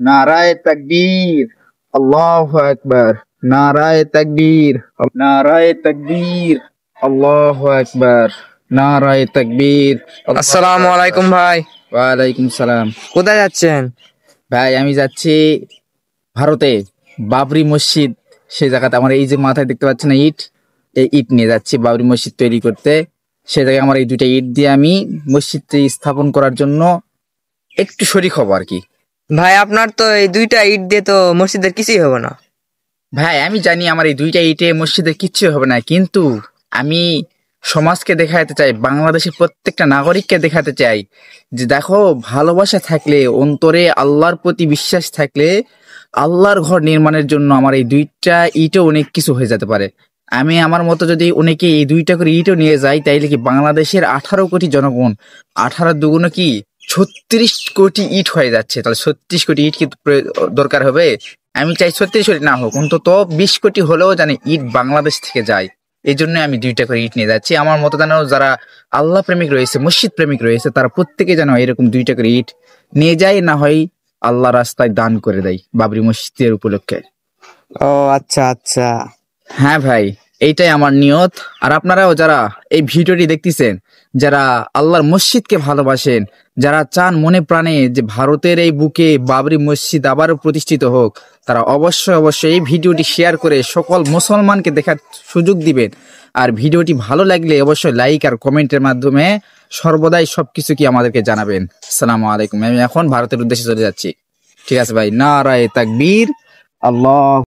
নারায়ে তাকবীর, আল্লাহু আকবার। নারায়ে তাকবীর, নারায়ে তাকবীর, আল্লাহু আকবার। নারায়ে তাকবীর। আসসালামু আলাইকুম ভাই। ওয়ালাইকুম সালাম। কোথায় যাচ্ছেন? ভাই আমি যাচ্ছি ভারতে, বাবরি মসজিদ। সেই জায়গাতে আমার এই যে মাথায় দেখতে পাচ্ছেন না ইট, এই ইট নিয়ে যাচ্ছি বাবরি মসজিদ তৈরি করতে। সে জায়গায় আমার এই দুইটা ইট দিয়ে আমি মসজিদটি স্থাপন করার জন্য একটু শরিক হব আর কি। ভাই আপনার তো এই দুইটা ইট দিয়ে তো মসজিদের কিছুই হবে না। ভাই আমি জানি আমার এই দুইটা ইটে মসজিদের কিচ্ছু হবে না, কিন্তু আমি সমাজকে দেখাতে চাই, বাংলাদেশের প্রত্যেকটা নাগরিককে দেখাতে চাই যে দেখো, ভালোবাসা থাকলে, অন্তরে আল্লাহর প্রতি বিশ্বাস থাকলে, আল্লাহর ঘর নির্মাণের জন্য আমার এই দুইটা ইটও অনেক কিছু হয়ে যেতে পারে। আমি আমার মতো যদি অনেকে এই দুইটা করে ইটও নিয়ে যাই, তাইলে কি বাংলাদেশের 18 কোটি জনগণ, 18 দুগুণ কি 36 কোটি ইট হয়ে যাচ্ছে, তাহলে 36 কোটি ইট কি দরকার হবে? আমি চাই 36 কোটি না হোক, অন্তত 20 কোটি হলেও জানি ইট বাংলাদেশ থেকে যায়। এই জন্য আমি দুইটা করে ইট নিয়ে যাচ্ছি। আমার মতো যেন যারা আল্লাহ প্রেমিক রয়েছে, মসজিদ প্রেমিক রয়েছে, তারা প্রত্যেকে যেন এরকম দুইটা করে ইট নিয়ে যায়, না হয় আল্লাহ রাস্তায় দান করে দেয় বাবরি মসজিদের উপলক্ষে। ও আচ্ছা আচ্ছা। হ্যাঁ ভাই, এইটাই আমার নিয়ত। আর আপনারাও যারা এই ভিডিওটি দেখতেছেন, যারা আল্লাহর মসজিদকে ভালোবাসেন, যারা চান মনে প্রাণে যে ভারতের এই বুকে বাবরি মসজিদ আবারও প্রতিষ্ঠিত হোক, তারা অবশ্যই অবশ্যই এই ভিডিওটি শেয়ার করে সকল মুসলমানকে দেখার সুযোগ দিবেন। আর ভিডিওটি ভালো লাগলে অবশ্যই লাইক আর কমেন্টের মাধ্যমে সর্বদাই সবকিছু কি আমাদেরকে জানাবেন। আসসালামু আলাইকুম। আমি এখন ভারতের উদ্দেশ্যে চলে যাচ্ছি। ঠিক আছে ভাই, নারায়ে তাকবীর, আল্লাহ।